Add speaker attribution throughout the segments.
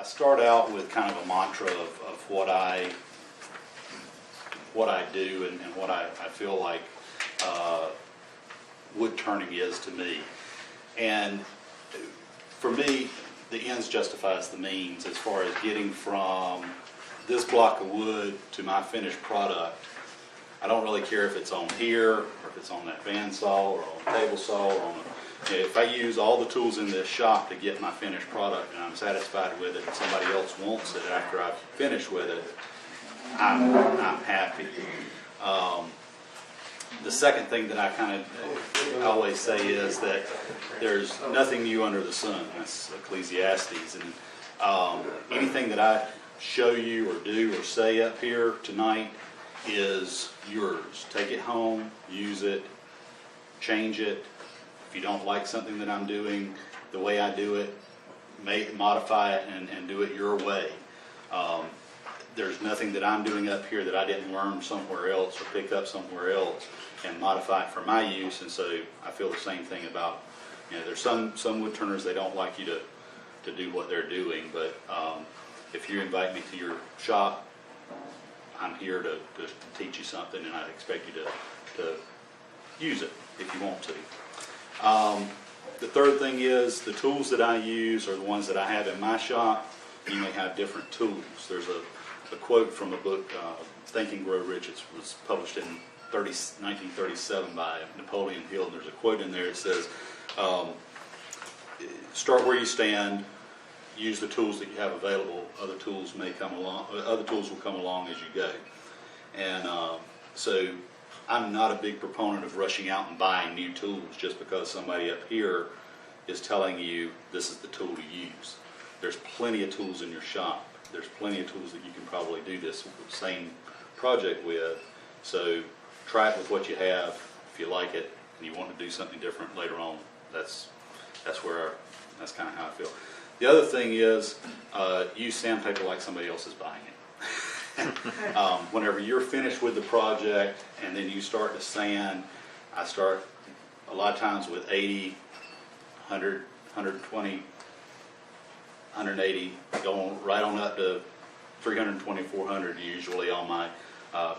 Speaker 1: start out with kind of a mantra of what I do and what I feel like wood turning is to me. And for me, the ends justifies the means as far as getting from this block of wood to my finished product. I don't really care if it's on here, or if it's on that bandsaw, or on a table saw, or on a, if I use all the tools in this shop to get my finished product and I'm satisfied with it and somebody else wants it after I've finished with it, I'm happy. The second thing that I kind of always say is that there's nothing new under the sun. That's Ecclesiastes. And anything that I show you or do or say up here tonight is yours. Take it home, use it, change it. If you don't like something that I'm doing the way I do it, modify it and do it your way. There's nothing that I'm doing up here that I didn't learn somewhere else or pick up somewhere else and modify it for my use. And so I feel the same thing about, there's some wood turners, they don't like you to do what they're doing, but if you invite me to your shop, I'm here to teach you something, and I expect you to use it if you want to. The third thing is the tools that I use are the ones that I have in my shop. You may have different tools. There's a quote from a book, Think and Grow Rich. It was published in 1937 by Napoleon Hill. And there's a quote in there that says, start where you stand, use the tools that you have available. Other tools may come along. Other tools will come along as you go. And so I'm not a big proponent of rushing out and buying new tools just because somebody up here is telling you this is the tool to use. There's plenty of tools in your shop. There's plenty of tools that you can probably do this same project with. So try it with what you have. If you like it and you want to do something different later on, that's kind of how I feel. The other thing is use sandpaper like somebody else is buying it. Whenever you're finished with the project and then you start to sand, I start a lot of times with 80, 100, 120, 180, going right on up to 320, 400 usually on my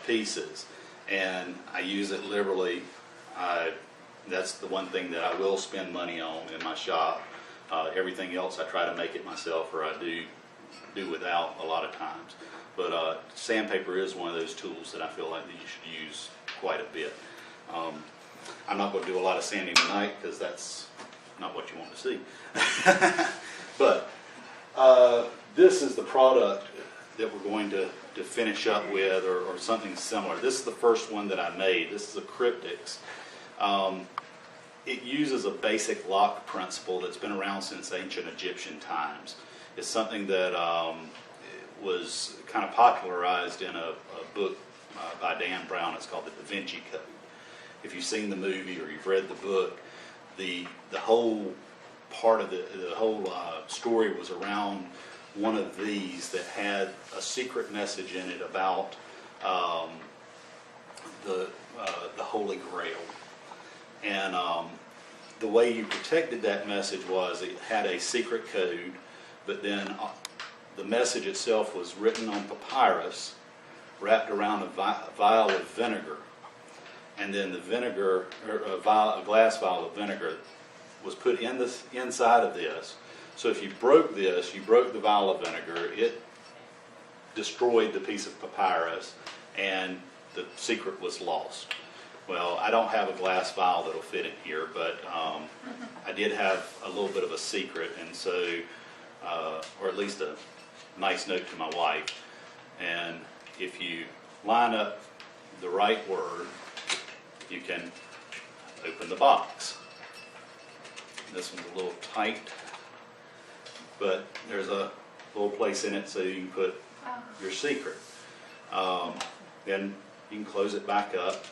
Speaker 1: pieces. And I use it liberally. That's the one thing that I will spend money on in my shop. Everything else I try to make it myself, or I do without a lot of times. But sandpaper is one of those tools that I feel like that you should use quite a bit. I'm not going to do a lot of sanding tonight because that's not what you want to see. But this is the product that we're going to finish up with, or something similar. This is the first one that I made. This is a Cryptex. It uses a basic lock principle that's been around since ancient Egyptian times. It's something that was kind of popularized in a book by Dan Brown. It's called the Da Vinci Code. If you've seen the movie or you've read the book, the whole part of the whole story was around one of these that had a secret message in it about the Holy Grail. And the way you protected that message was it had a secret code, but then the message itself was written on papyrus, wrapped around a vial of vinegar. And then the vinegar, or a glass vial of vinegar, was put in this inside of this. So if you broke this, you broke the vial of vinegar, it destroyed the piece of papyrus, and the secret was lost. Well, I don't have a glass vial that'll fit in here, but I did have a little bit of a secret, and so, or at least a nice note to my wife. And if you line up the right word, you can open the box. This one's a little tight, but there's a little place in it so you can put your secret. Then you can close it back up.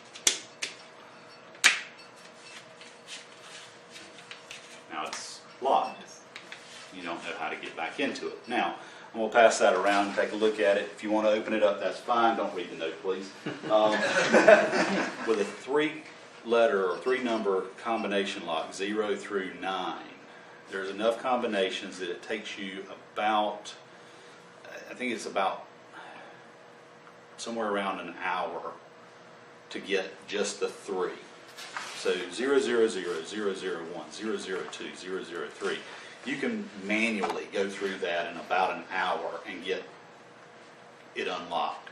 Speaker 1: Now it's locked. You don't know how to get back into it. Now, I'm going to pass that around and take a look at it. If you want to open it up, that's fine. Don't read the note, please. With a 3-letter or 3-number combination lock, 0 through 9, there's enough combinations that it takes you about I think it's about somewhere around an hour to get just the 3. So 000, 001, 002, 003. You can manually go through that in about an hour and get it unlocked.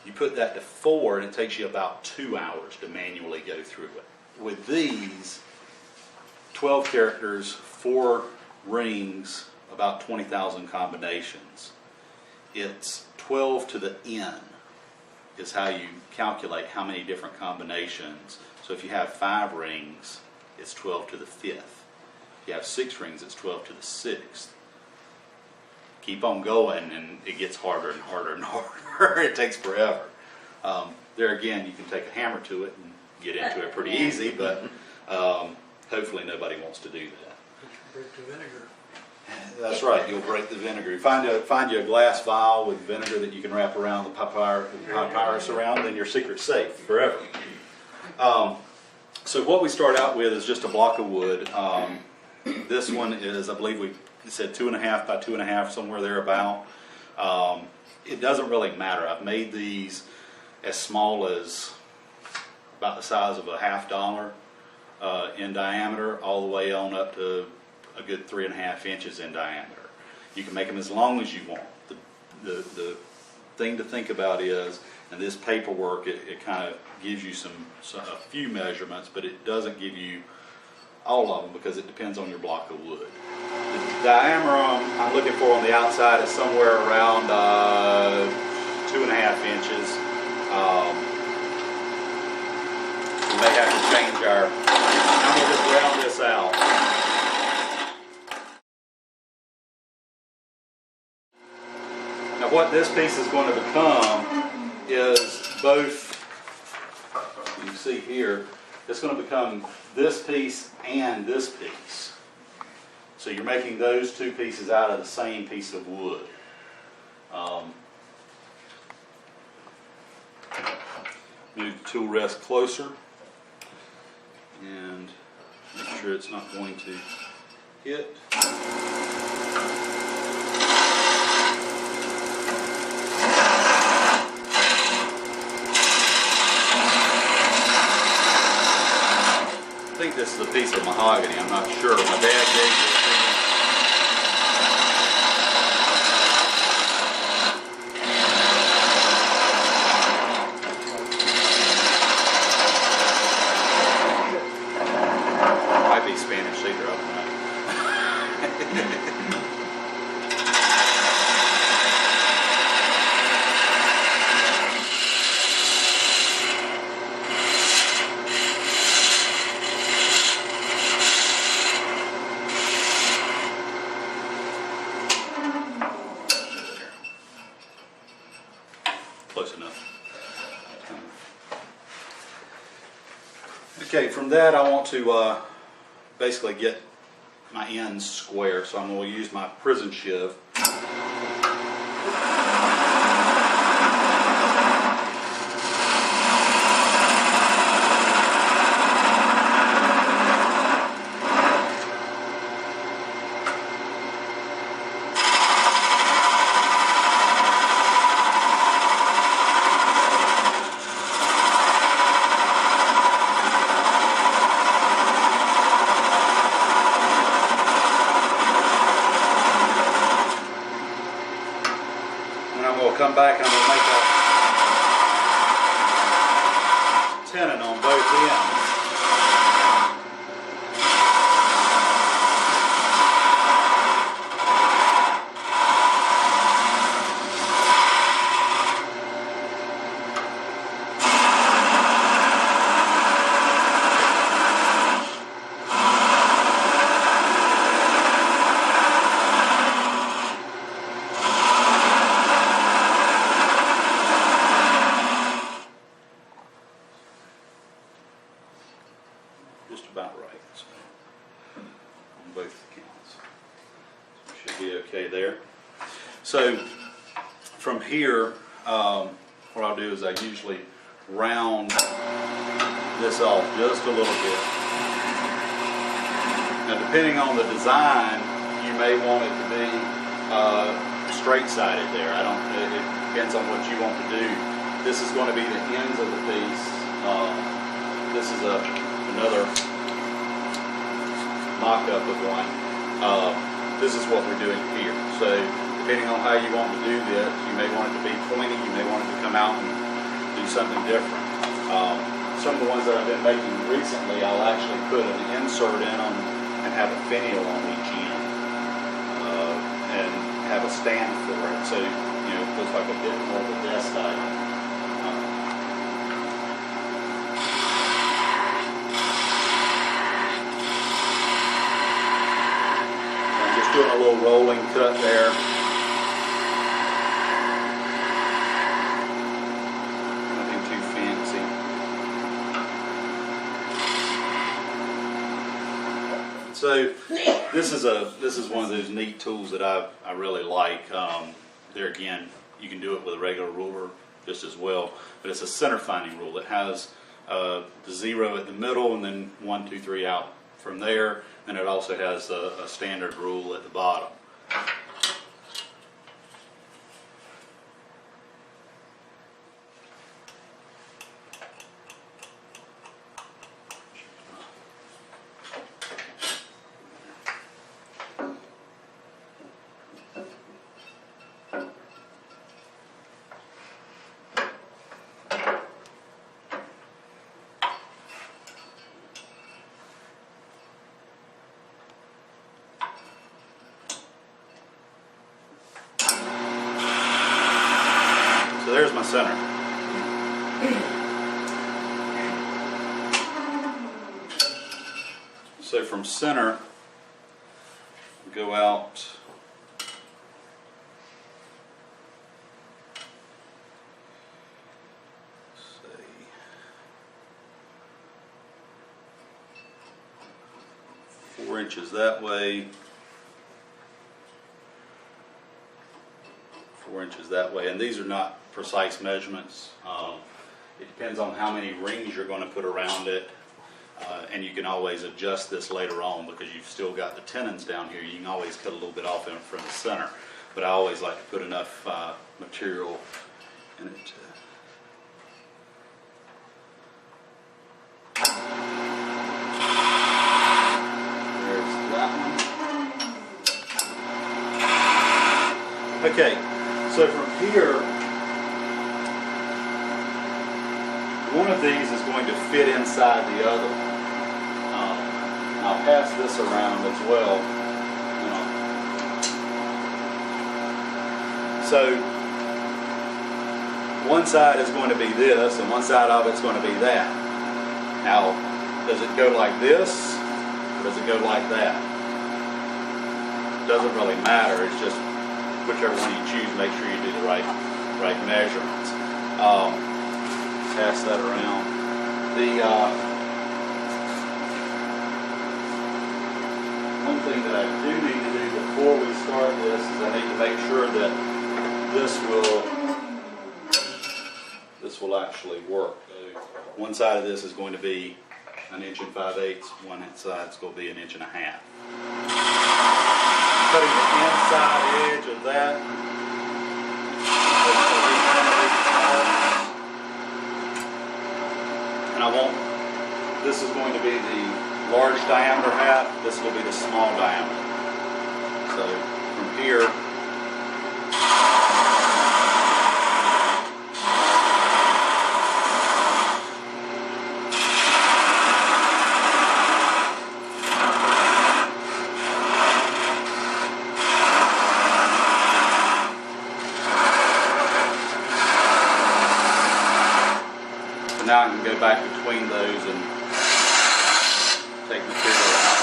Speaker 1: You put that to 4 and it takes you about 2 hours to manually go through it. With these, 12 characters, 4 rings, about 20,000 combinations. It's 12 to the n is how you calculate how many different combinations. So if you have 5 rings, it's 12 to the 5th. If you have 6 rings, it's 12 to the 6th. Keep on going and it gets harder and harder and harder. It takes forever. There again, you can take a hammer to it and get into it pretty easy, but hopefully nobody wants to do that.
Speaker 2: Break the vinegar.
Speaker 1: That's right, you'll break the vinegar. Find you a glass vial with vinegar that you can wrap around the papyrus around, then your secret's safe forever. So what we start out with is just a block of wood. This one is, I believe we said 2.5 by 2.5, somewhere thereabout. It doesn't really matter. I've made these as small as about the size of a $50 in diameter, all the way on up to a good 3.5 inches in diameter. You can make them as long as you want. The thing to think about is, and this paperwork, it kind of gives you a few measurements, but it doesn't give you all of them because it depends on your block of wood. The diameter I'm looking for on the outside is somewhere around 2.5 inches. We may have to change our, I'm going to just round this out. Now what this piece is going to become is both, you can see here, it's going to become this piece and this piece. So you're making those 2 pieces out of the same piece of wood. Move the tool rest closer and make sure it's not going to hit. I think this is a piece of mahogany, I'm not sure. My dad gave it to me. Might be Spanish cedar, I don't know. Close enough. Okay, from that I want to basically get my ends square, so I'm going to use my prison shiv. Come back and I'm going to make a tenon on both ends. Just about right, so, on both counts. So should be okay there. So from here, what I'll do is I usually round this off just a little bit. Now depending on the design, you may want it to be straight sided there. It depends on what you want to do. This is going to be the ends of the piece. This is another mock-up of one. This is what we're doing here. So depending on how you want to do this, you may want it to be pointy, you may want it to come out and do something different. Some of the ones that I've been making recently, I'll actually put an insert in them and have a finial on each end, and have a stand for it, so it looks like a bit more of a desk item. I'm just doing a little rolling cut there. Nothing too fancy. So this is one of those neat tools that I really like. There again, you can do it with a regular ruler just as well, but it's a center finding rule. It has the 0 at the middle and then 1, 2, 3 out from there, and it also has a standard rule at the bottom. So there's my center. So from center, we go out say 4 inches that way, 4 inches that way, and these are not precise measurements. It depends on how many rings you're going to put around it, and you can always adjust this later on because you've still got the tenons down here. You can always cut a little bit off from the center, but I always like to put enough material in it to okay, so from here, one of these is going to fit inside the other. I'll pass this around as well. So one side is going to be this, and one side of it's going to be that. Now, does it go like this, or does it go like that? It doesn't really matter. It's just whichever one you choose, make sure you do the right measurements. Pass that around. One thing that I do need to do before we start this is I need to make sure that this will actually work. So one side of this is going to be 1 5/8 inches. One side is going to be 1 1/2 inches. Cutting the inside edge of that. And I want, this is going to be the large diameter half, this will be the small diameter. So from here, now I can go back between those and take material out.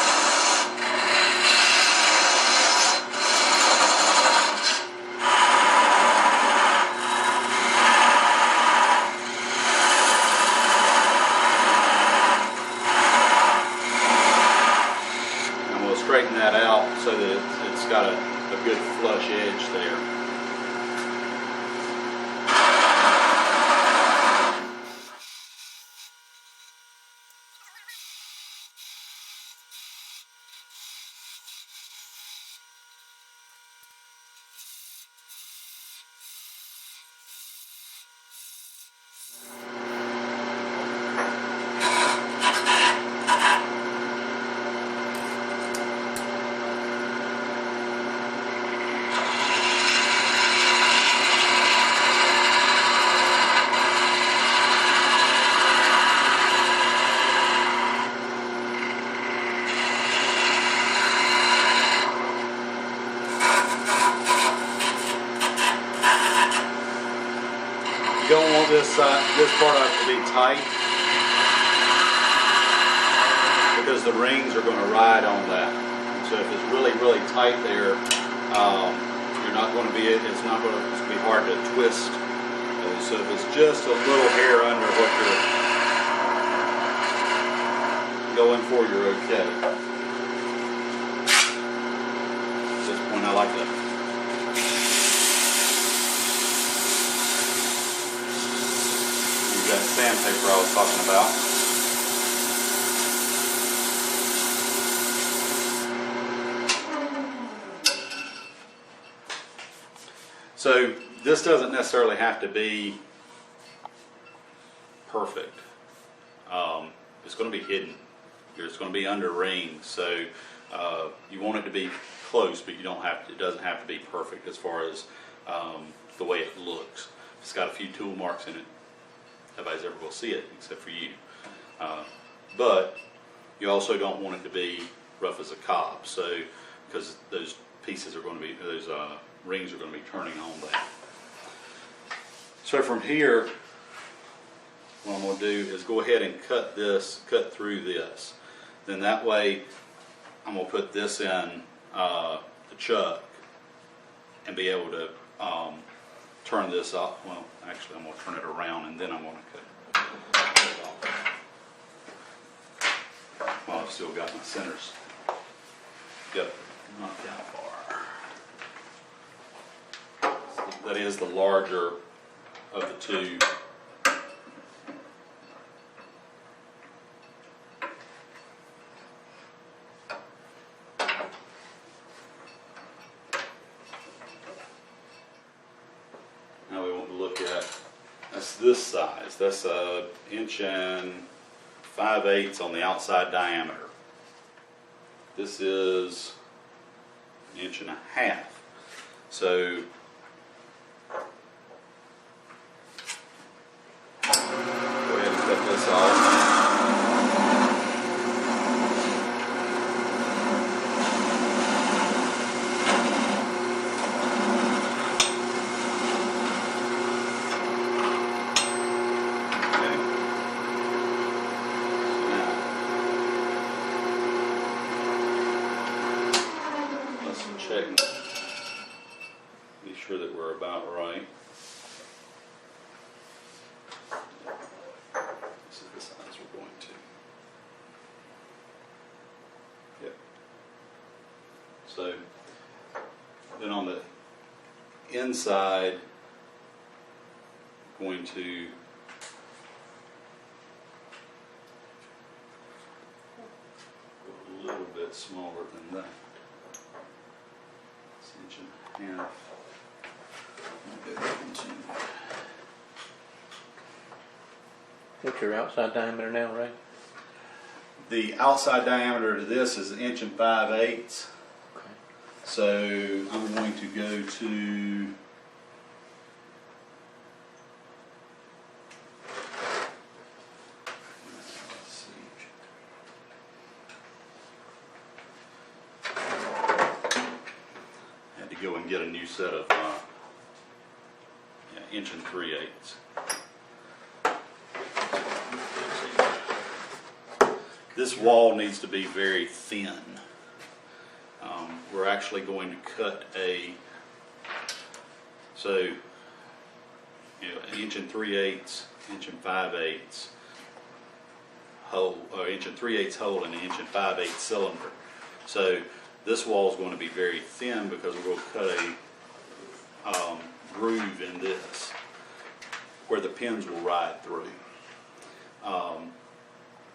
Speaker 1: And we'll straighten that out so that it's got a good flush edge there. this part of it to be tight because the rings are going to ride on that. So if it's really, really tight there, you're not going to be. It's not going to be hard to twist. So if it's just a little hair under what you're going for, you're okay. At this point, I like to use that sandpaper I was talking about. So this doesn't necessarily have to be perfect. It's going to be hidden. It's going to be under rings. So you want it to be close, but you don't have to, it doesn't have to be perfect as far as the way it looks. It's got a few tool marks in it. Nobody's ever going to see it except for you. But you also don't want it to be rough as a cob. So because those pieces are going to be those rings are going to be turning on that. So from here, what I'm going to do is go ahead and cut through this. Then that way, I'm going to put this in the chuck and be able to turn this off. Well, actually, I'm going to turn it around and then I'm going to cut it off. Well, I've still got my centers. Got knocked out far. That is the larger of the two. Now we want to look at, that's this size. That's 1 5/8 inches on the outside diameter. This is 1.5 inches. So cut this off. Okay. Now, let's check. Be sure that we're about right. So then on the inside, I'm going to go a little bit smaller than that. It's 1.5 inches.
Speaker 2: What's your outside diameter now, Ray?
Speaker 1: The outside diameter to this is 1 5/8 inches.
Speaker 2: Okay.
Speaker 1: So I'm going to go to let's see. Had to go and get a new set of 1 3/8 inches. This wall needs to be very thin. We're actually going to cut so 1 3/8 inches, 1 5/8 inches hole, or 1 3/8 inches hole and 1 5/8 inches cylinder. So this wall is going to be very thin because we're going to cut a groove in this where the pins will ride through.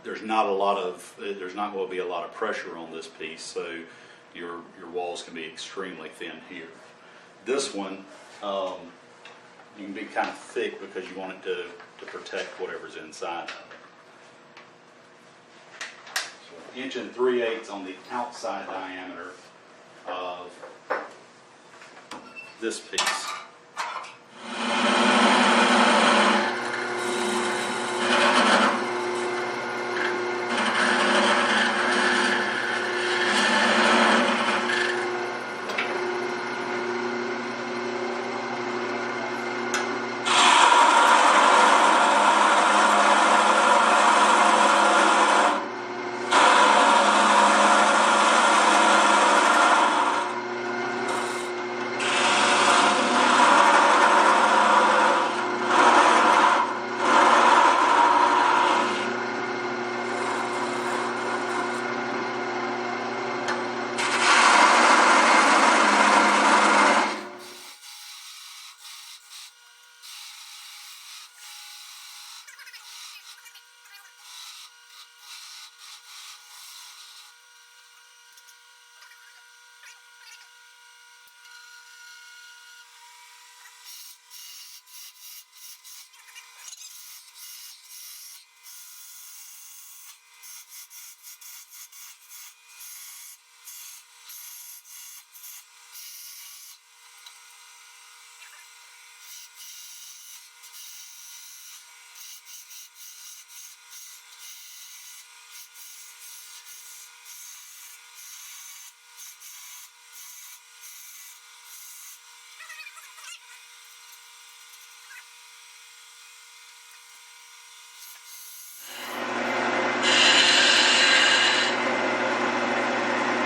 Speaker 1: There's not going to be a lot of pressure on this piece, so your walls can be extremely thin here. This one, you can be kind of thick because you want it to protect whatever's inside of it. So 1 3/8 inches on the outside diameter of this piece.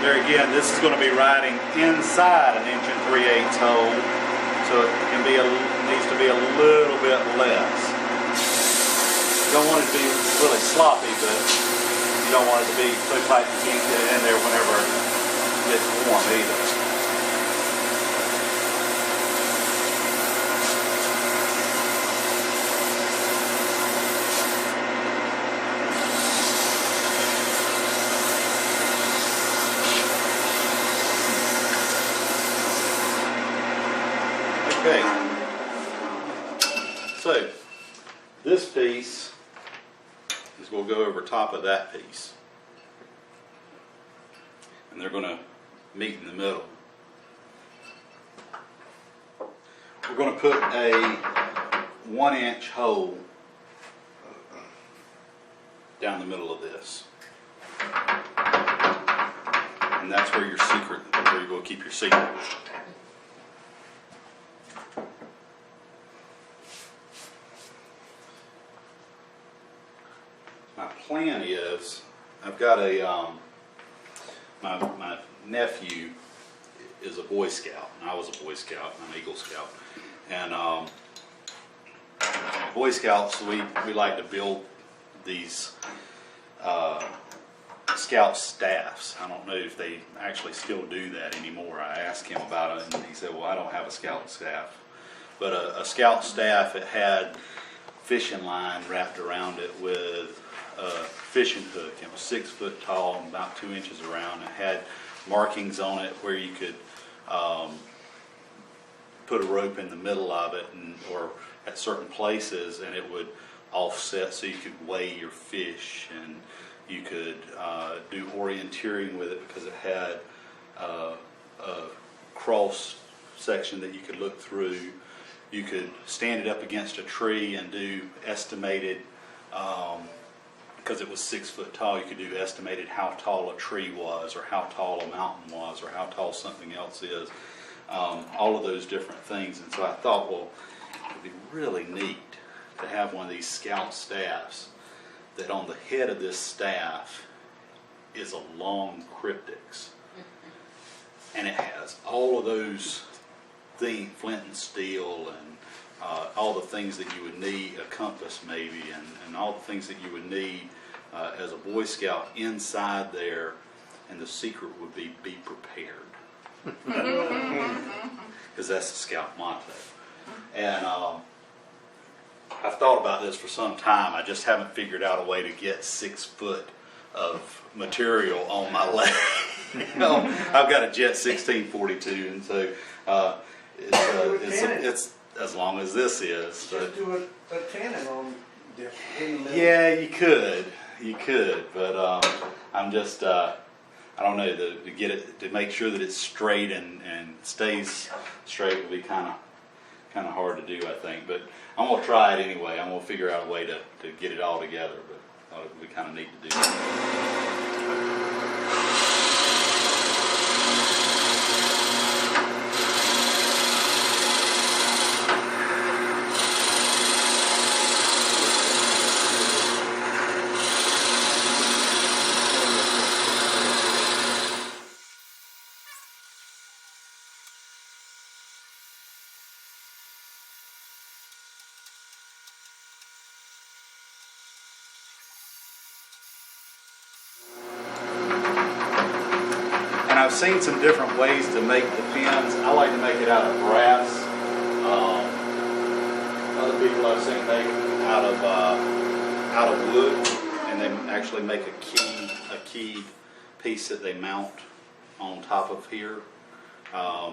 Speaker 1: there again, this is going to be riding inside an 1 3/8 hole, so it can be needs to be a little bit less. You don't want it to be really sloppy, but you don't want it to be so tight you can't get it in there whenever it gets warm either. Okay, so this piece is going to go over top of that piece, and they're going to meet in the middle. We're going to put a 1-inch hole down the middle of this, and that's where your secret, where you're going to keep your secret. My plan is, I've got a, my nephew is a Boy Scout, and I was a Boy Scout, I'm an Eagle Scout, and Boy Scouts, we like to build these Scout staffs. I don't know if they actually still do that anymore. I asked him about it, and he said, well, I don't have a Scout staff. But a Scout staff, it had fishing line wrapped around it with a fishing hook. It was 6 foot tall and about 2 inches around. It had markings on it where you could put a rope in the middle of it, or at certain places, and it would offset so you could weigh your fish, and you could do orienteering with it because it had a cross section that you could look through. You could stand it up against a tree and do estimated, because it was 6 foot tall, you could do estimated how tall a tree was, or how tall a mountain was, or how tall something else is. All of those different things. And so I thought, well, it would be really neat to have one of these Scout staffs that on the head of this staff is a long Cryptex. And it has all of those things, flint and steel, and all the things that you would need, a compass maybe, and all the things that you would need as a Boy Scout inside there, and the secret would be prepared. Because that's the Scout motto. And I've thought about this for some time. I just haven't figured out a way to get 6 foot of material on my leg. You know, I've got a Jet 1642, and so it's as long as this is.
Speaker 3: Just do a cannon on in the middle.
Speaker 1: Yeah, you could, but I'm just I don't know, to get it, to make sure that it's straight and stays straight will be kind of hard to do, I think. But I'm gonna try it anyway. I'm gonna figure out a way to get it all together. But I thought it would be kind of neat to do that. I've seen some different ways to make the pins. I like to make it out of brass. Other people I've seen make out of wood, and they actually make a key piece that they mount on top of here. I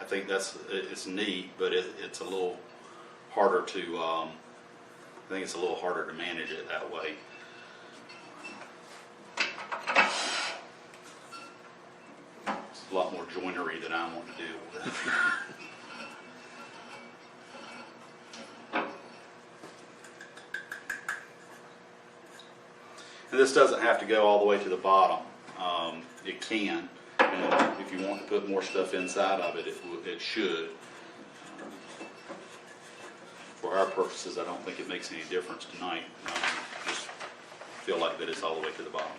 Speaker 1: think it's neat, but it's a little harder to. I think it's a little harder to manage it that way. A lot more joinery than I want to deal with. And this doesn't have to go all the way to the bottom. It can, and if you want to put more stuff inside of it, it should. For our purposes, I don't think it makes any difference tonight. Just feel like that it's all the way to the bottom.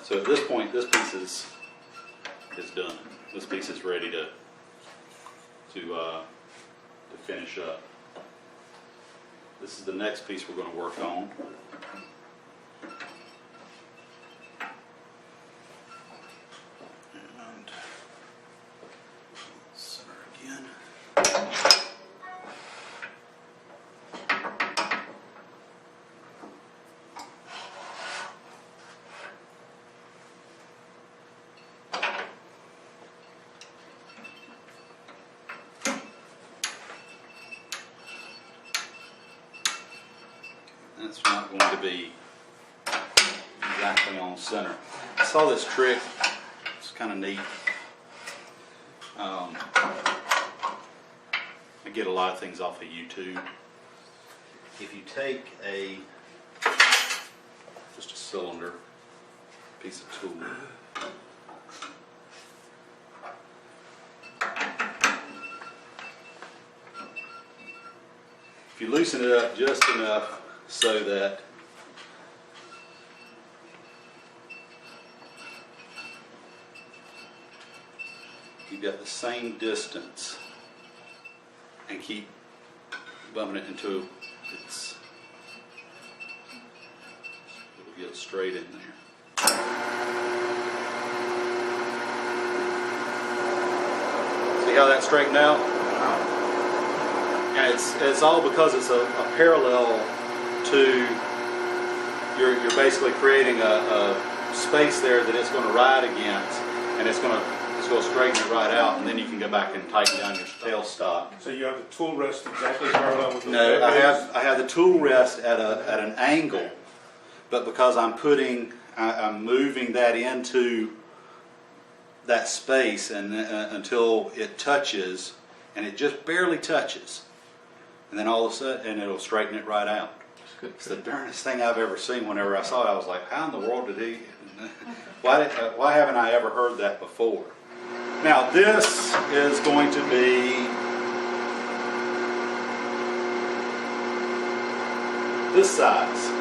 Speaker 1: So at this point, this piece is done. This piece is ready to finish up. This is the next piece we're going to work on. And center again. That's not going to be exactly on center. I saw this trick. It's kind of neat. I get a lot of things off of YouTube. If you take just a cylinder, piece of tool, if you loosen it up just enough so that you've got the same distance and keep bumping it until it'll get straight in there. See how that's straightened out? And it's all because it's a parallel to, you're basically creating a space there that it's going to ride against, and it's going to straighten it right out, and then you can go back and tighten down your tailstock.
Speaker 4: So you have the tool rest exactly parallel with the
Speaker 1: No, I have the tool rest at an angle, but because I'm moving that into that space and until it touches, and it just barely touches, and then all of a sudden, it'll straighten it right out. It's the darndest thing I've ever seen. Whenever I saw it, I was like, how in the world did he, why haven't I ever heard that before? Now this is going to be this size.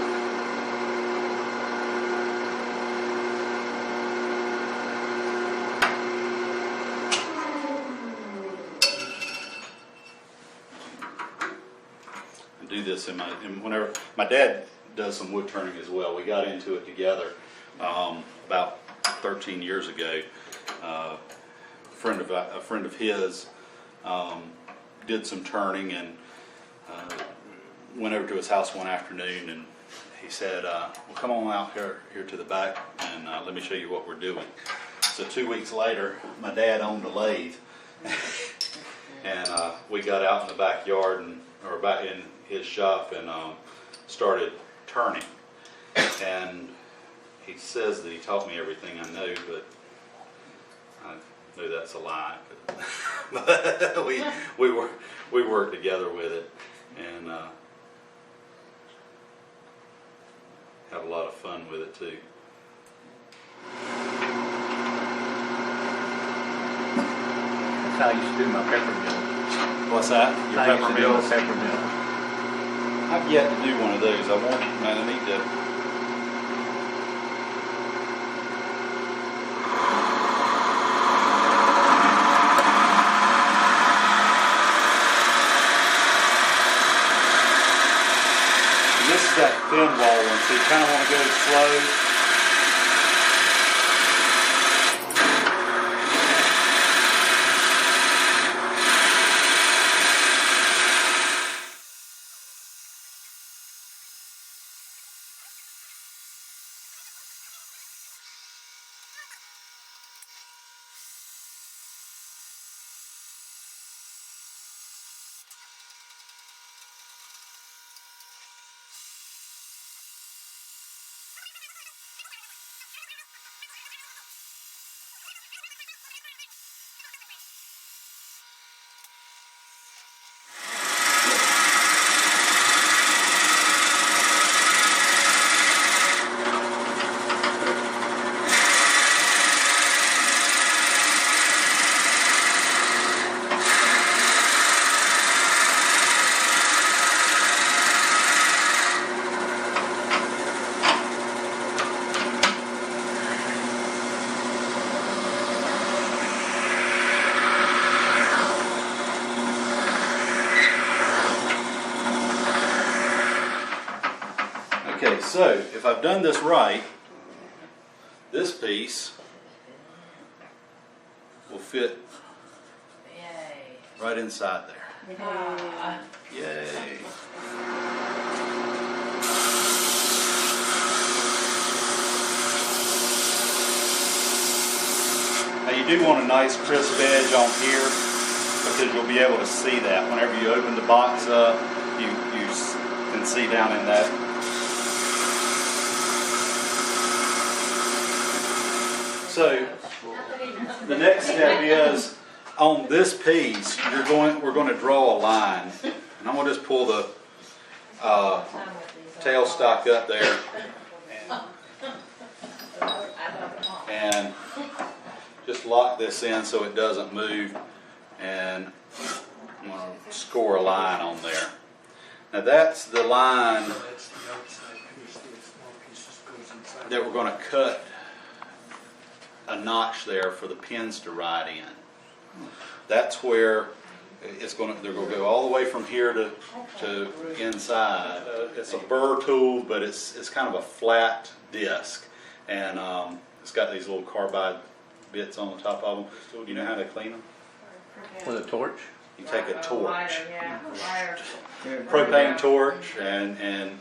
Speaker 1: I do this whenever my dad does some wood turning as well. We got into it together about 13 years ago. A friend of his did some turning, and went over to his house one afternoon, and he said, well, come on out here to the back and let me show you what we're doing. So 2 weeks later, my dad owned a lathe, and we got out in the backyard or back in his shop and started turning. And he says that he taught me everything I know, but I know that's a lie. But we worked together with it, and had a lot of fun with it too.
Speaker 2: That's how I used to do my peppermill.
Speaker 1: What's that? Your
Speaker 2: I used to do a
Speaker 1: peppermills?
Speaker 2: peppermill.
Speaker 1: I've yet to do one of those. I need to. This is that thin wall one, so you kind of want to go slow. Okay, so if I've done this right, this piece will fit right inside there. Yay. Now you do want a nice crisp edge on here because you'll be able to see that. Whenever you open the box up, you can see down in that. So the next step is on this piece, we're going to draw a line. And I'm going to just pull the tailstock up there and just lock this in so it doesn't move, and I'm going to score a line on there. Now that's the line that we're going to cut a notch there for the pins to ride in. That's where they're going to go all the way from here to inside. It's a burr tool, but it's kind of a flat disc, and it's got these little carbide bits on the top of them. Do you know how to clean them?
Speaker 2: With a torch?
Speaker 1: You take a torch, propane torch, and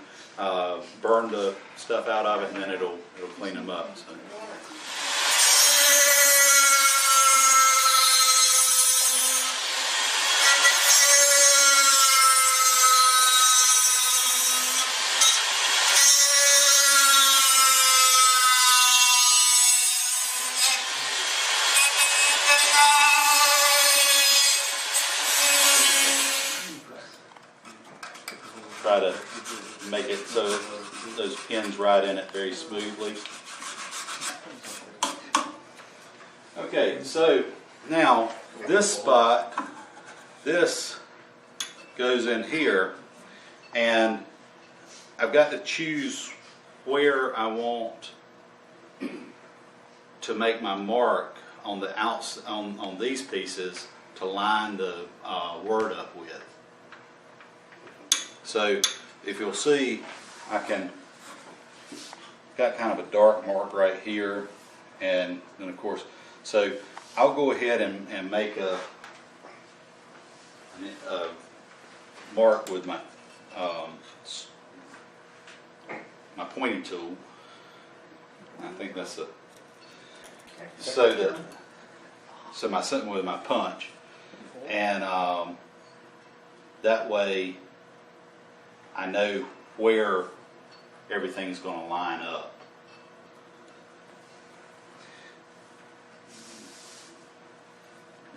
Speaker 1: burn the stuff out of it, and then it'll clean them up. So. Try to make it so those pins ride in it very smoothly. Okay, so now this spot, this goes in here, and I've got to choose where I want to make my mark on the on these pieces to line the word up with. So if you'll see, got kind of a dark mark right here, and then of course, so I'll go ahead and make a mark with my my pointing tool. I think that's something with my punch, and that way I know where everything's going to line up.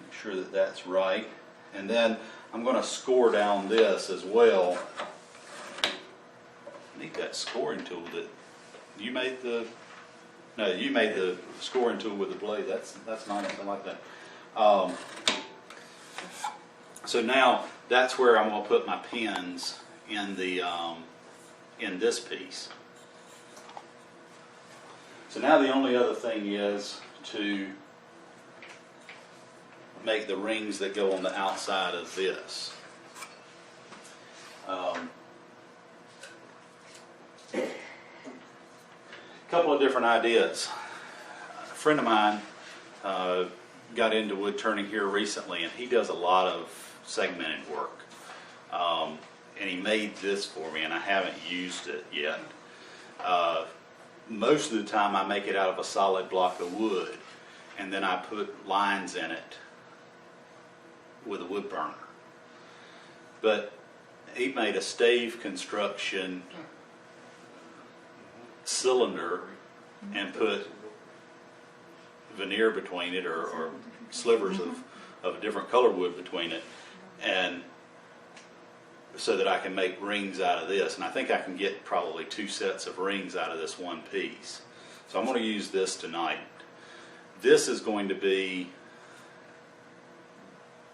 Speaker 1: Make sure that that's right, and then I'm going to score down this as well. I need that scoring tool that you made the. No, you made the scoring tool with the blade. That's nice. I like that. So now that's where I'm going to put my pins in the in this piece. So now the only other thing is to make the rings that go on the outside of this. A couple of different ideas. A friend of mine got into wood turning here recently, and he does a lot of segmented work. And he made this for me, and I haven't used it yet. Most of the time I make it out of a solid block of wood, and then I put lines in it with a wood burner. But he made a stave construction cylinder and put veneer between it, or slivers of a different color wood between it, and so that I can make rings out of this. And I think I can get probably 2 sets of rings out of this one piece. So I'm going to use this tonight. This is going to be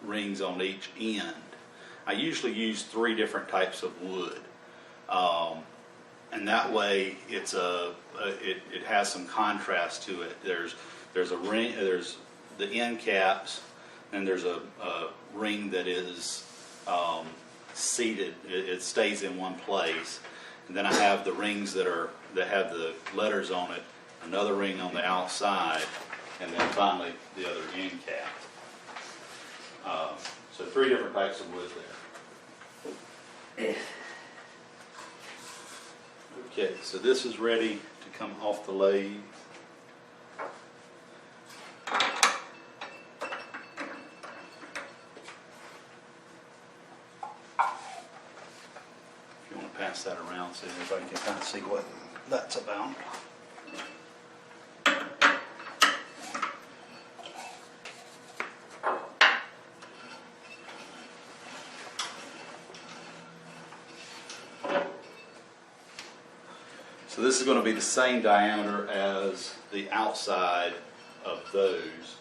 Speaker 1: rings on each end. I usually use 3 different types of wood, and that way it has some contrast to it. There's a ring, there's the end caps, and there's a ring that is seated. It stays in one place, And then I have the rings that have the letters on it, another ring on the outside, and then finally the other end cap. So 3 different packs of wood there. Okay, so this is ready to come off the lathe. If you want to pass that around so everybody can kind of see what that's about. So this is going to be the same diameter as the outside of those.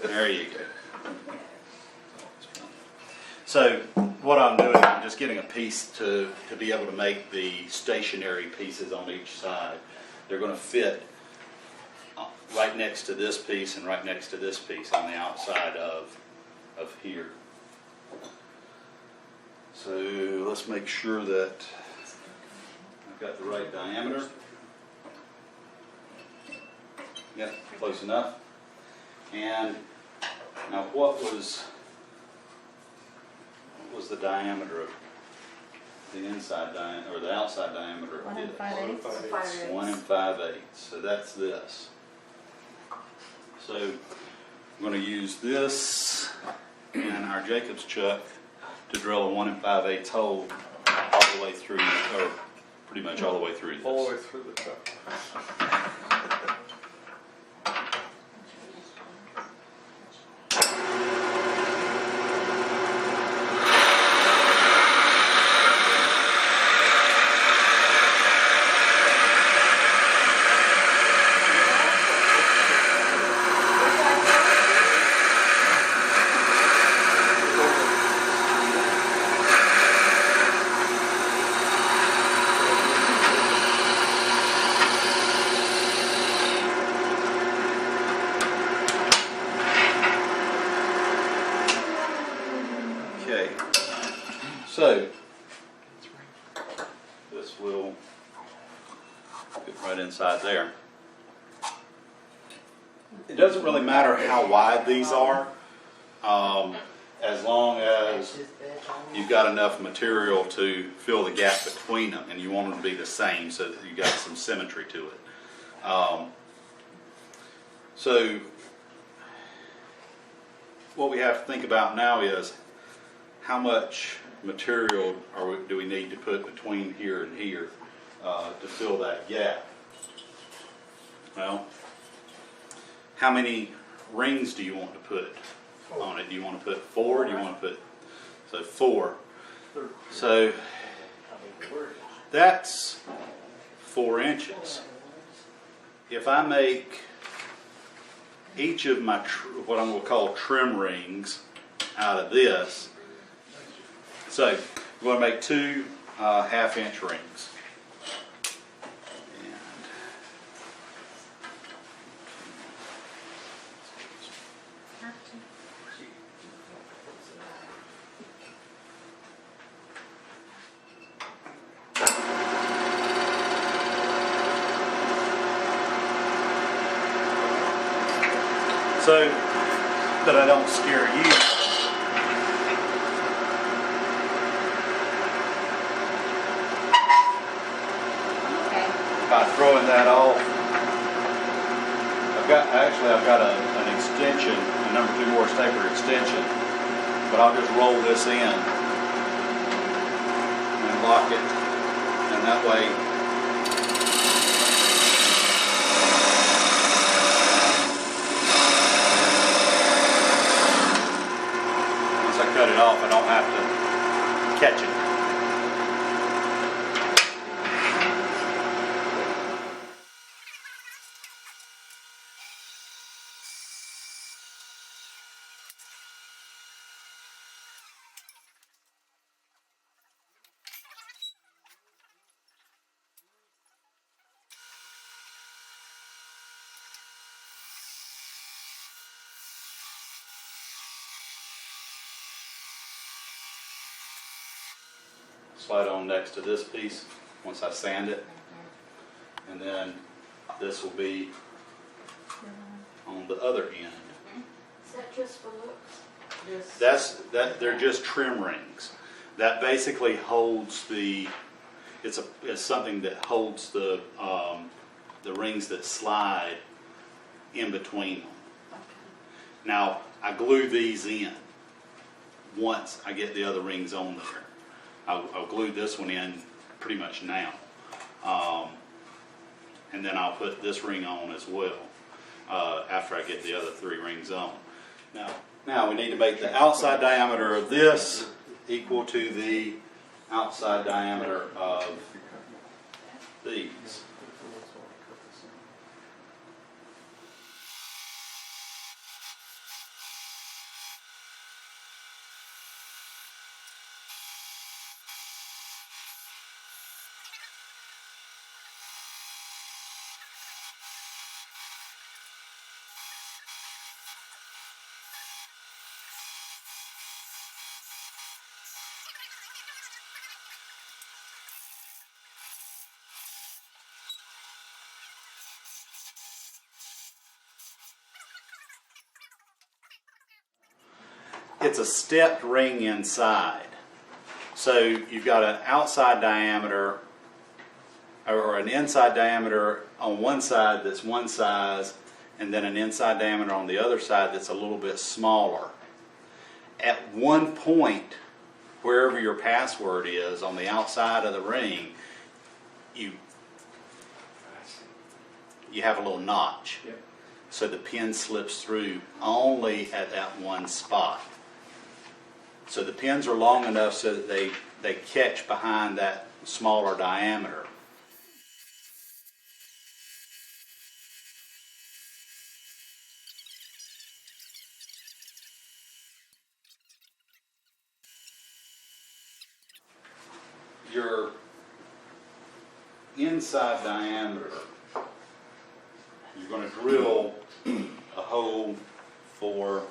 Speaker 1: There you go. So what I'm doing, I'm just getting a piece to be able to make the stationary pieces on each side. They're going to fit right next to this piece and right next to this piece on the outside of here. So let's make sure that I've got the right diameter. Yep, close enough. And now what was the diameter of the inside diameter, or the outside diameter of
Speaker 5: 1
Speaker 1: this?
Speaker 5: 5/8.
Speaker 1: 1 5/8. So that's this. So I'm going to use this and our Jacob's chuck to drill a 1 5/8 hole all the way through, or pretty much all the way through this.
Speaker 4: All the way through the truck.
Speaker 1: So this will fit right inside there. It doesn't really matter how wide these are, as long as you've got enough material to fill the gap between them, and you want them to be the same so that you got some symmetry to it. So what we have to think about now is how much material do we need to put between here and here to fill that gap? Well, how many rings do you want to put on it? Do you want to put 4? Do you want to put, so 4. So that's 4 inches. If I make each of my, what I'm going to call trim rings out of this, so we're going to make 2 half-inch rings. So that I don't scare you. By throwing that off, I've got an extension, a number 2 Morse taper extension, but I'll just roll this in and lock it, and that way slide on next to this piece once I sand it. And then this will be on the other end.
Speaker 5: Is that just for looks?
Speaker 1: They're just trim rings. That basically holds it's something that holds the rings that slide in between them. Now I glue these in once I get the other rings on there. I'll glue this one in pretty much now. And then I'll put this ring on as well after I get the other 3 rings on. Now we need to make the outside diameter of this equal to the outside diameter of these. It's a stepped ring inside. So you've got an outside diameter or an inside diameter on one side that's one size, and then an inside diameter on the other side that's a little bit smaller. At one point, wherever your password is on the outside of the ring, you have a little notch.
Speaker 3: Yep.
Speaker 1: So the pin slips through only at that one spot. So the pins are long enough so that they catch behind that smaller diameter. Your inside diameter, you're going to drill a hole for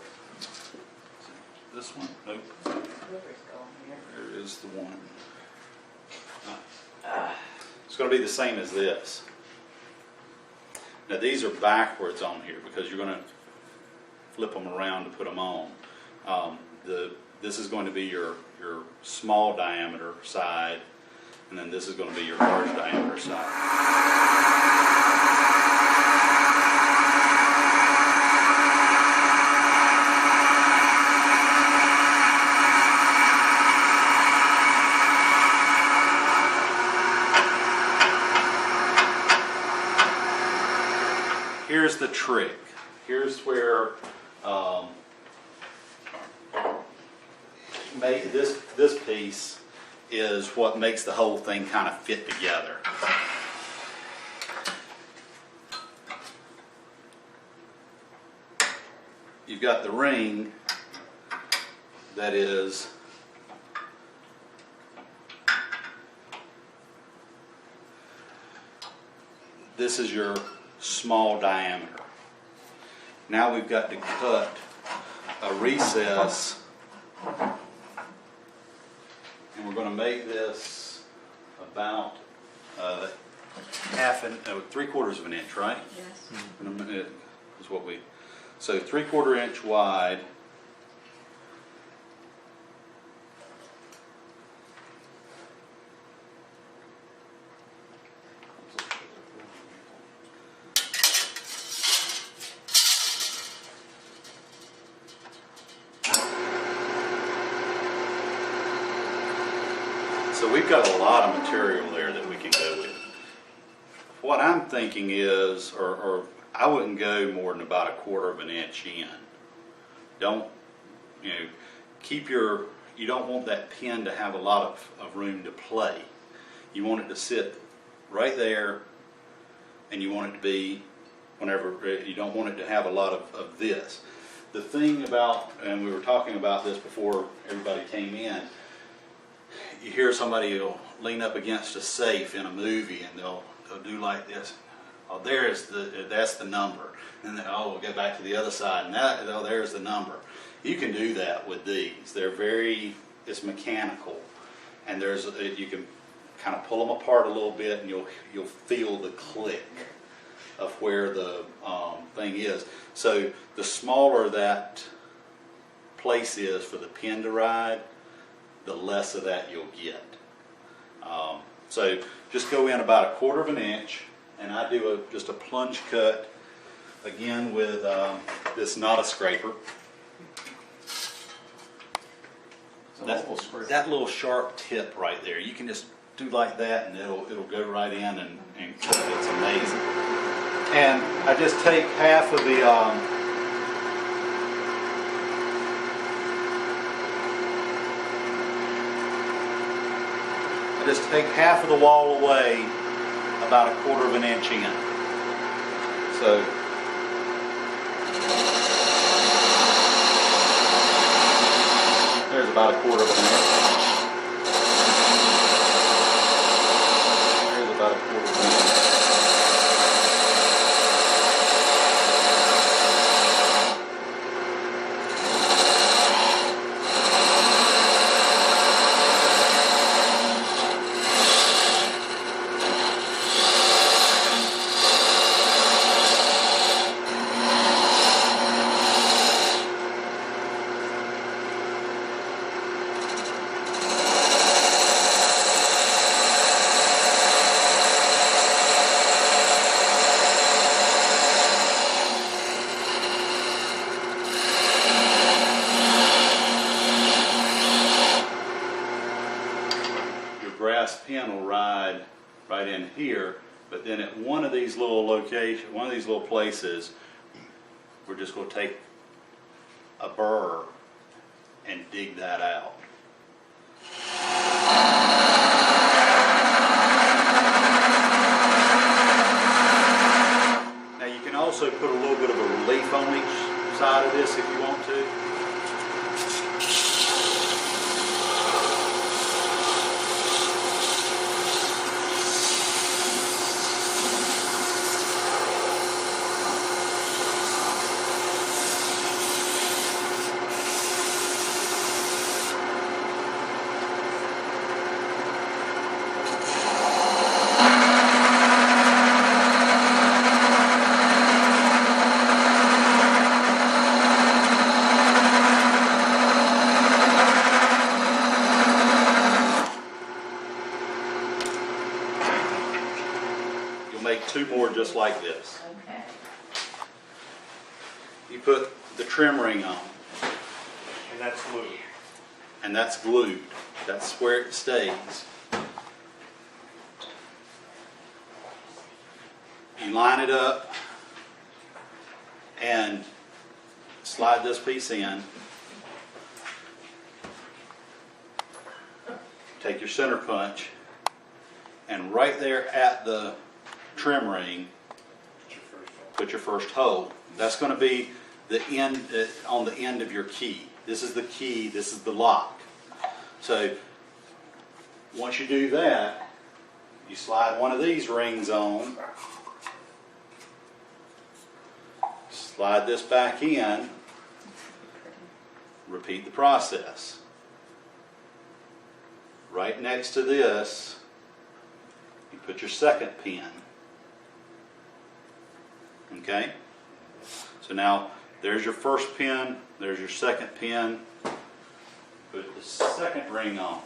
Speaker 1: this one. Nope. There is the one. It's going to be the same as this. Now these are backwards on here because you're going to flip them around to put them on. This is going to be your small diameter side, and then this is going to be your large diameter side. Here's the trick. Here's where this piece is what makes the whole thing kind of fit together. You've got the ring that is this is your small diameter. Now we've got to cut a recess, and we're going to make this about 3/4 of an inch, right?
Speaker 5: Yes.
Speaker 1: Is what we. So 3/4 inch wide. So we've got a lot of material there that we can go with. What I'm thinking is, or I wouldn't go more than about 1/4 of an inch in. Don't, you don't want that pin to have a lot of room to play. You want it to sit right there, and you want it to be, you don't want it to have a lot of this. The thing about, and we were talking about this before everybody came in, you hear somebody will lean up against a safe in a movie and they'll do like this. Oh, that's the number. And then, we'll get back to the other side and there's the number. You can do that with these. It's mechanical. and you can kind of pull them apart a little bit, and you'll feel the click of where the thing is. So the smaller that place is for the pin to ride, the less of that you'll get. So just go in about 1/4 of an inch, and I do just a plunge cut again with this knot scraper. That little sharp tip right there, you can just do like that, and it'll go right in and cut. It's amazing. And I just take half of the wall away, about 1/4 of an inch in. So there's about 1/4 of an inch. There's about 1/4 of an inch. Brass pin will ride right in here, but then at one of these little places, we're just going to take a burr and dig that out. Now you can also put a little bit of a relief on each side of this if you want to. Make 2 more just like this.
Speaker 5: Okay.
Speaker 1: You put the trim ring on,
Speaker 4: And that's glued.
Speaker 1: and that's glued. That's where it stays. You line it up and slide this piece in. Take your center punch, and right there at the trim ring, put your first hole. That's going to be the end on the end of your key. This is the key, this is the lock. So once you do that, you slide one of these rings on, slide this back in, repeat the process. Right next to this, you put your second pin. Okay? So now, there's your first pin, there's your second pin. Put the second ring on.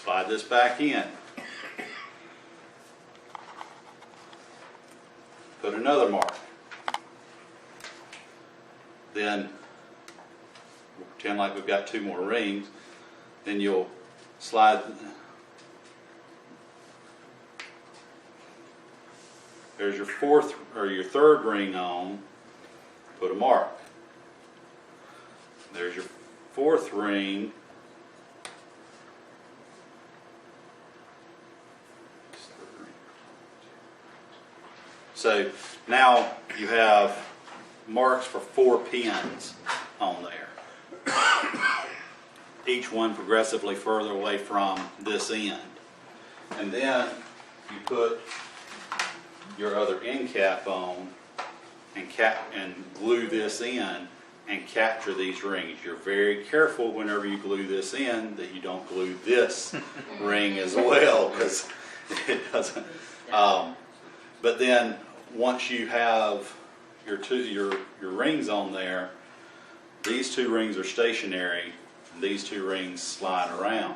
Speaker 1: Slide this back in. Put another mark. Then, we'll pretend like we've got 2 more rings. Then you'll slide. There's your fourth or your third ring on. Put a mark. There's your fourth ring. So now you have marks for 4 pins on there. Each one progressively further away from this end. And then you put your other end cap on and glue this in and capture these rings. You're very careful whenever you glue this in that you don't glue this ring as well, because it doesn't. But then once you have your rings on there, these two rings are stationary, and these two rings slide around.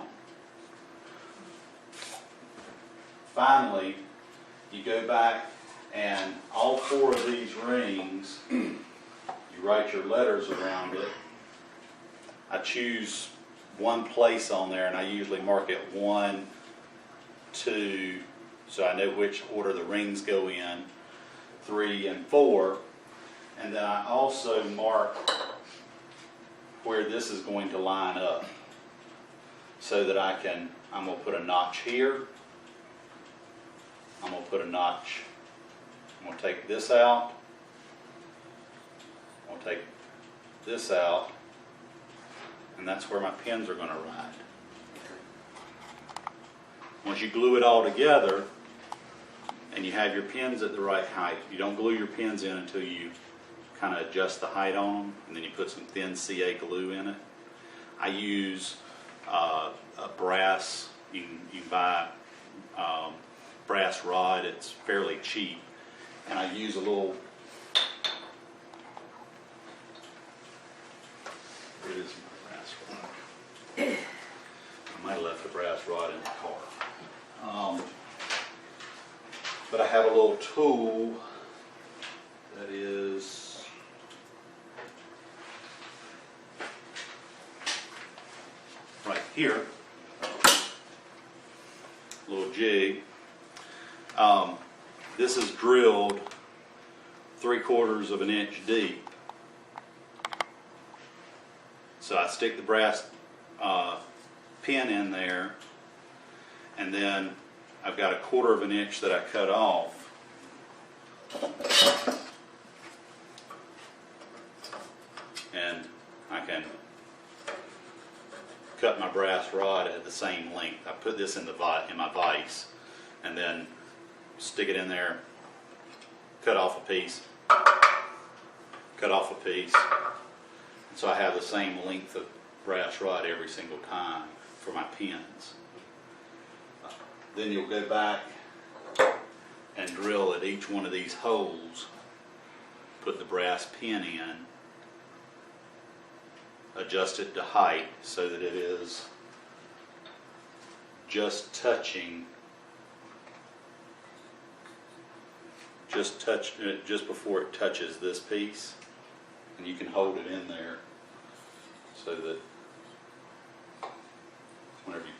Speaker 1: Finally, you go back and all four of these rings, you write your letters around it. I choose one place on there, and I usually mark it 1, 2, so I know which order the rings go in, 3 and 4, and then I also mark where this is going to line up, so that I'm going to put a notch here, I'm going to put a notch, I'm going to take this out, I'm going to take this out, and that's where my pins are going to ride. Once you glue it all together, and you have your pins at the right height, you don't glue your pins in until you kind of adjust the height on them, and then you put some thin CA glue in it. I use a brass, you can buy brass rod, it's fairly cheap, and I use a little, where is my brass rod? I might have left the brass rod in the car. But I have a little tool that is right here, a little jig. This is drilled 3/4 of an inch deep. So I stick the brass pin in there, and then I've got 1/4 of an inch that I cut off. And I can cut my brass rod at the same length. I put this in my vise, and then stick it in there, cut off a piece, cut off a piece. So I have the same length of brass rod every single time for my pins. Then you'll go back and drill at each one of these holes, put the brass pin in, adjust it to height so that it is just touching, just before it touches this piece, and you can hold it in there so that whenever you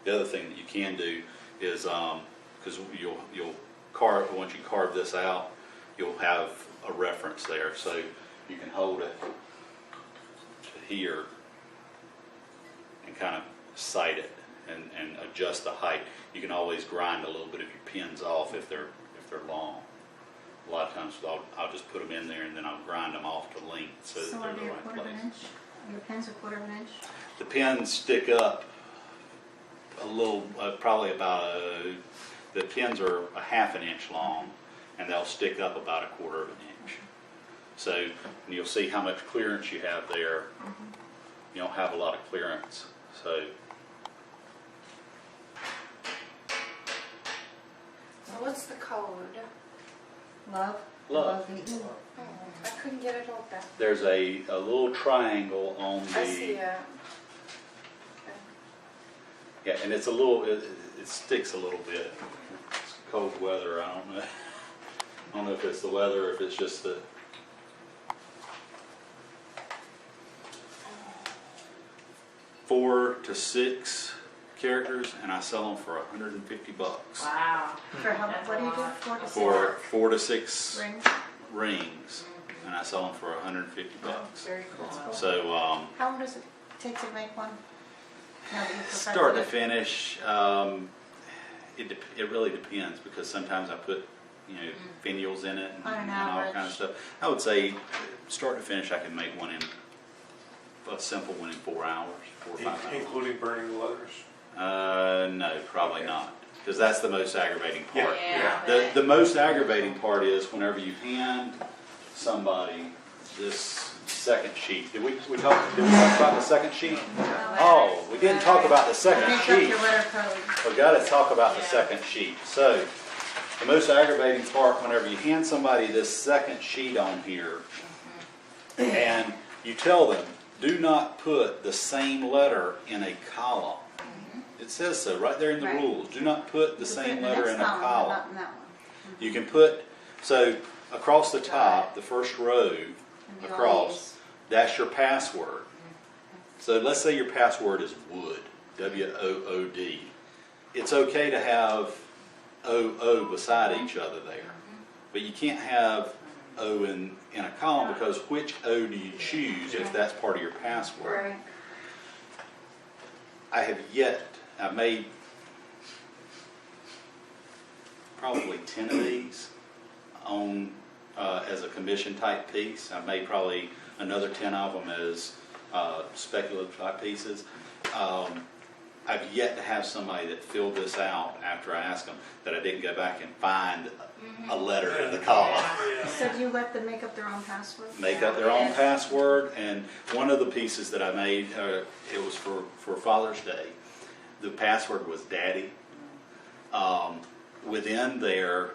Speaker 1: the other thing that you can do is, because you'll carve, once you carve this out, you'll have a reference there, so you can hold it to here and kind of sight it and adjust the height. You can always grind a little bit of your pins off if they're long. A lot of times I'll just put them in there and then I'll grind them off to length so that they're in the right place.
Speaker 6: Your pins 1/4 of an inch?
Speaker 1: The pins stick up a little, probably about the pins are 1/2 an inch long, and they'll stick up about 1/4 of an inch. So you'll see how much clearance you have there. You don't have a lot of clearance. So
Speaker 7: what's the code?
Speaker 6: Love?
Speaker 1: Love.
Speaker 6: Eaton?
Speaker 7: Oh, I couldn't get it open.
Speaker 1: there's a little triangle on
Speaker 7: I see
Speaker 1: the,
Speaker 7: it.
Speaker 1: yeah, and it's a little, it sticks a little bit. It's cold weather, I don't know. I don't know if it's the weather or if it's just the, $4 to 6 characters, and I sell them for $150.
Speaker 5: Wow.
Speaker 6: For how much? What do you do? 4 to 6?
Speaker 1: For 4 to 6
Speaker 6: Rings?
Speaker 1: rings, and I sell them for $150.
Speaker 5: Very cool.
Speaker 1: So
Speaker 6: How long does it take to make one? Now that you've
Speaker 1: start to
Speaker 6: perfected it?
Speaker 1: finish, it really depends, because sometimes I put finials in it and,
Speaker 6: On an
Speaker 1: and all
Speaker 6: average.
Speaker 1: kind of stuff. I would say start to finish I can make one in a simple one in 4 hours, 4 or 5 hours.
Speaker 4: Including burning the letters?
Speaker 1: No, probably
Speaker 4: Okay.
Speaker 1: not. because that's the most aggravating part.
Speaker 5: Yeah.
Speaker 1: The most aggravating part is whenever you hand somebody this second sheet. Did we talk about the second sheet? Oh, we didn't talk about the second
Speaker 6: Make up
Speaker 1: sheet.
Speaker 6: your letter code.
Speaker 1: We gotta talk about the second sheet. So, the most aggravating part, whenever you hand somebody this second sheet on here, and you tell them, do not put the same letter in a column. It says so, right there in the
Speaker 6: Right.
Speaker 1: rules. Do not put the
Speaker 6: You put
Speaker 1: same
Speaker 6: in the
Speaker 1: letter
Speaker 6: next
Speaker 1: in a column.
Speaker 6: Not in that one.
Speaker 1: You can put, so across the top, the first row,
Speaker 6: And you all
Speaker 1: across,
Speaker 6: use-
Speaker 1: that's your password. So let's say your password is Wood, W-O-O-D. It's okay to have O beside each other there. But you can't have O in a column, because which O do you choose if that's part of your password?
Speaker 6: Right.
Speaker 1: I've made probably 10 of these on as a commission type piece. I've made probably another 10 of them as speculative type pieces. I've yet to have somebody that filled this out after I asked them that I didn't go back and find a letter in the column.
Speaker 6: So do you let them make up their own password?
Speaker 1: Make up their own password. And one of the pieces that I made, it was for Father's Day. The password was Daddy. Within there,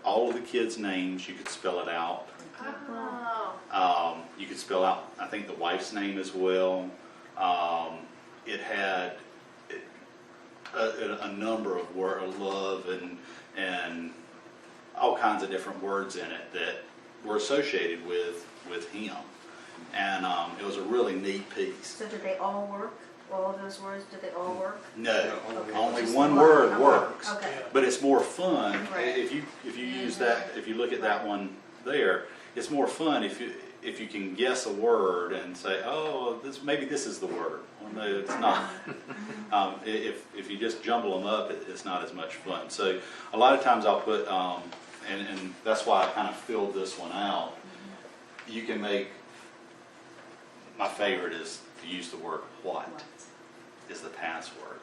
Speaker 1: all of the kids' names, you could spell it out.
Speaker 5: Oh.
Speaker 1: You could spell out, I think, the wife's name as well. It had a number of words, love and all kinds of different words in it that were associated with him. And it was a really neat piece.
Speaker 6: So do they all work? All of those words, do they all work?
Speaker 1: No,
Speaker 6: Okay.
Speaker 1: only
Speaker 6: Just
Speaker 1: one
Speaker 6: one.
Speaker 1: word
Speaker 6: Okay.
Speaker 1: works.
Speaker 6: Okay.
Speaker 1: But it's more fun
Speaker 6: Right.
Speaker 1: if you use that. If you look at that one there, it's more fun if you can guess a word and say, oh, maybe this is the word. Well, no, it's not. If you just jumble them up, it's not as much fun. So a lot of times I'll put, and that's why I kind of filled this one out. You can make. My favorite is to use the word what is the password,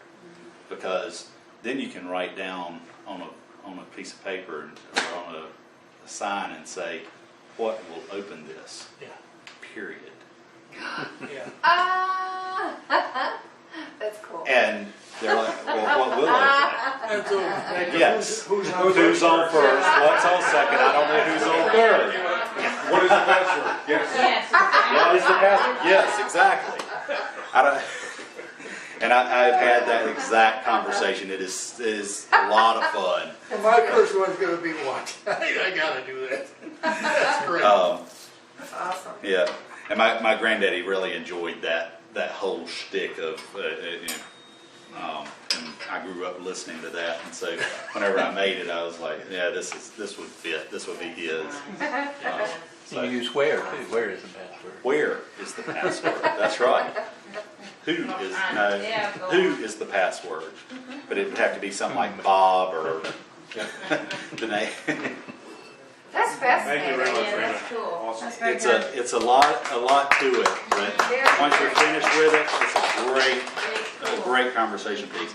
Speaker 1: because then you can write down on a piece of paper or on a sign and say, what will open this?
Speaker 4: Yeah.
Speaker 1: Period.
Speaker 4: Yeah.
Speaker 7: That's cool.
Speaker 1: And they're like, well, what will open it? Yes.
Speaker 3: Who's
Speaker 1: Who's on first? What's on second? I don't know who's on third.
Speaker 3: What is the password? Yes.
Speaker 5: Yes.
Speaker 1: What is the password? Yes, exactly. I've had that exact conversation. It is a lot of fun.
Speaker 3: And my first one's gonna be what? I gotta do that. That's great.
Speaker 7: That's awesome.
Speaker 1: Yeah, and my granddaddy really enjoyed that whole shtick of, and I grew up listening to that, and so whenever I made it, I was like, yeah, this would fit. This would be his.
Speaker 2: You use where too. Where is the password?
Speaker 1: Where is the password? That's right. Who is the password? But it would have to be something like Bob or the name.
Speaker 7: That's fascinating.
Speaker 5: Yeah, that's cool.
Speaker 4: Awesome.
Speaker 6: That's very good.
Speaker 1: It's a lot to it, but once you're finished with it, it's a great conversation piece.